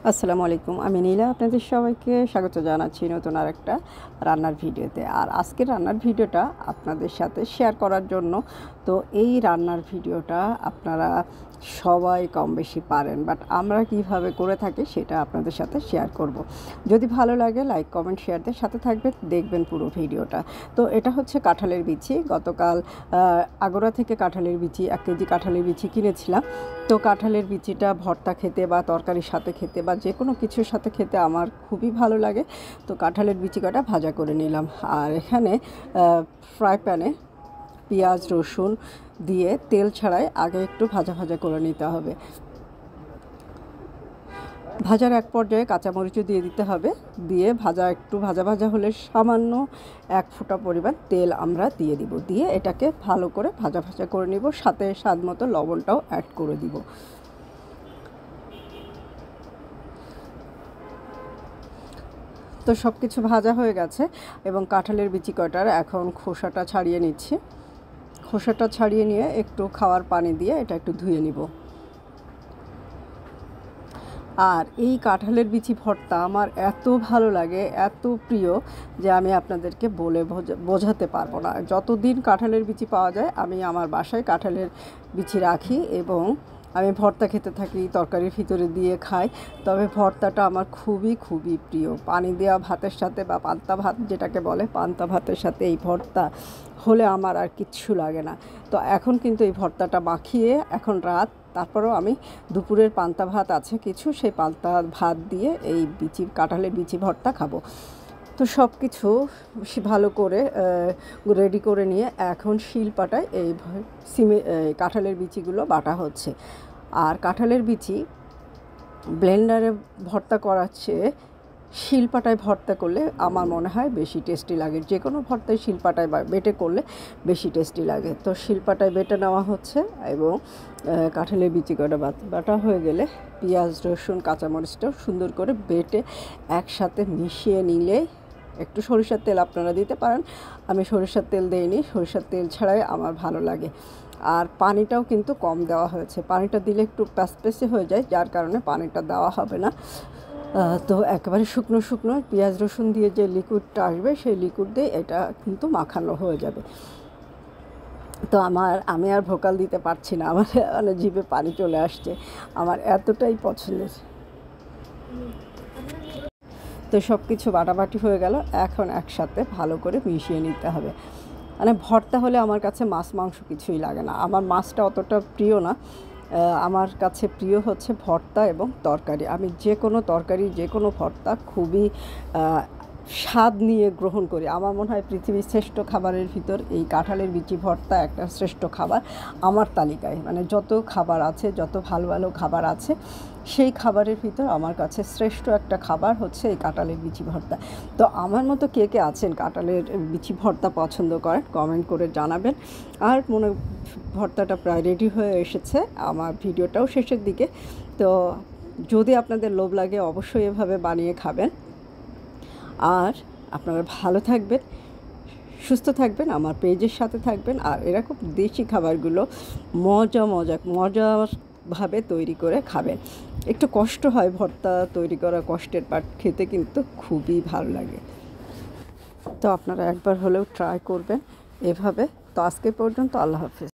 আসসালামু আলাইকুম। আমি নীলা আপনাদের সবাইকে স্বাগত জানাচ্ছি নতুন আরেকটা রান্নার ভিডিওতে। আর আজকের রান্নার ভিডিওটা আপনাদের সাথে শেয়ার করার জন্য, তো এই রান্নার ভিডিওটা আপনারা সবাই কম বেশি পারেন, বাট আমরা কিভাবে করে থাকি সেটা আপনাদের সাথে শেয়ার করব। যদি ভালো লাগে লাইক কমেন্ট শেয়ার দিয়ে সাথে থাকবেন, দেখবেন পুরো ভিডিওটা। তো এটা হচ্ছে কাঁঠালের বিচি। গতকাল আগরা থেকে কাঁঠালের বিচি 1 কেজি কাঁঠালের বিচি কিনেছিলাম। তো কাঁঠালের বিচিটা ভর্তা খেতে বা তরকারির সাথে খেতে বা যে কোনো কিছুর সাথে খেতে আমার খুবই ভালো লাগে। তো কাঁঠালের বিচি কটা ভাজা করে নিলাম। আর এখানে ফ্রাই প্যানে পেঁয়াজ রসুন দিয়ে তেল ছাড়াই আগে একটু ভাজা ভাজা করে নিতে হবে। ভাজার এক পর্যায়ে কাঁচামরিচও দিয়ে দিতে হবে। দিয়ে একটু ভাজা ভাজা হলে সামান্য 1 ফোঁটা পরিমাণ তেল আমরা দিয়ে দিব। দিয়ে এটাকে ভালো করে ভাজা ভাজা করে নিব, সাথে স্বাদ মতো লবণটাও অ্যাড করে দিব। তো সব কিছু ভাজা হয়ে গেছে এবং কাঁঠালের বিচি কটার এখন খোসাটা ছাড়িয়ে নিচ্ছি। খোসাটা ছাড়িয়ে নিয়ে একটু খাওয়ার পানি দিয়ে এটা একটু ধুয়ে নিব। আর এই কাঁঠালের বিচি ভর্তা আমার এত ভালো লাগে, এত প্রিয় যে আমি আপনাদেরকে বলে বোঝাতে পারবো না। যতদিন কাঁঠালের বিচি পাওয়া যায় আমি আমার বাসায় কাঁঠালের বিচি রাখি এবং আমি ভর্তা খেতে থাকি, তরকারির ভিতরে দিয়ে খাই। তবে ভর্তাটা আমার খুবই খুবই প্রিয়। পানি দেওয়া ভাতের সাথে বা পান্তা ভাত যেটাকে বলে, পান্তা ভাতের সাথে এই ভর্তা হলে আমার আর কিচ্ছু লাগে না। তো এখন কিন্তু এই ভর্তাটা মাখিয়ে, এখন রাত, তারপরেও আমি দুপুরের পান্তা ভাত আছে কিছু, সেই পান্তা ভাত দিয়ে এই কাঁঠালের বিচি ভর্তা খাবো। তো সব কিছু ভালো করে রেডি করে নিয়ে এখন শিলপাটায় এই কাঁঠালের বিচিগুলো বাটা হচ্ছে। আর কাঁঠালের বিচি ব্লেন্ডারে ভর্তা করার চেয়ে শিলপাটায় ভর্তা করলে আমার মনে হয় বেশি টেস্টি লাগে। যে কোনো ভর্তায় শিলপাটায় বেটে করলে বেশি টেস্টি লাগে। তো শিলপাটায় বেটে নেওয়া হচ্ছে এবং কাঁঠালের বিচি কটা বাটা হয়ে গেলে পেঁয়াজ রসুন কাঁচামরিচটাও সুন্দর করে বেটে একসাথে মিশিয়ে নিলে, একটু সরিষার তেল আপনারা দিতে পারেন, আমি সরিষার তেল দিইনি, সরিষার তেল ছাড়াই আমার ভালো লাগে। আর পানিটাও কিন্তু কম দেওয়া হয়েছে, পানিটা দিলে একটু প্যাসপ্যাসে হয়ে যায়, যার কারণে পানিটা দেওয়া হবে না। তো একেবারে শুকনো শুকনো পেঁয়াজ রসুন দিয়ে যে লিকুইডটা আসবে সেই লিকুইড দিয়ে এটা কিন্তু মাখানো হয়ে যাবে। তো আমি আর ভোকাল দিতে পারছি না, আমার মানে জিভে পানি চলে আসছে, আমার এতটাই পছন্দের। তো সব কিছু বাটাবাটি হয়ে গেল, এখন একসাথে ভালো করে মিশিয়ে নিতে হবে। মানে ভর্তা হলে আমার কাছে মাছ মাংস কিছুই লাগে না, আমার মাছটা অতটা প্রিয় না। আমার কাছে প্রিয় হচ্ছে ভর্তা এবং তরকারি। আমি যে কোনো তরকারি যে কোনো ভর্তা খুবই স্বাদ নিয়ে গ্রহণ করি। আমার মনে হয় পৃথিবীর শ্রেষ্ঠ খাবারের ভিতর এই কাঁঠালের বিচি ভর্তা একটা শ্রেষ্ঠ খাবার আমার তালিকায়। মানে যত খাবার আছে, যত ভালো ভালো খাবার আছে, সেই খাবারের ভিতর আমার কাছে শ্রেষ্ঠ একটা খাবার হচ্ছে এই কাঁঠালের বিচি ভর্তা। তো আমার মতো কে কে আছেন কাঁঠালের বিচি ভর্তা পছন্দ করেন কমেন্ট করে জানাবেন। আর ভর্তাটা প্রায় রেডি হয়ে এসেছে, আমার ভিডিওটাও শেষের দিকে। তো যদি আপনাদের লোভ লাগে অবশ্যই এভাবে বানিয়ে খাবেন। আর আপনারা ভালো থাকবেন, সুস্থ থাকবেন, আমার পেজের সাথে থাকবেন। আর এরকম দেশি খাবারগুলো মজাভাবে তৈরি করে খাবেন। একটু কষ্ট হয় ভর্তা তৈরি করা, কষ্টের পাট, খেতে কিন্তু খুবই ভালো লাগে। তো আপনারা একবার হলেও ট্রাই করবেন এভাবে। তো আজকে পর্যন্ত, আল্লাহ হাফেজ।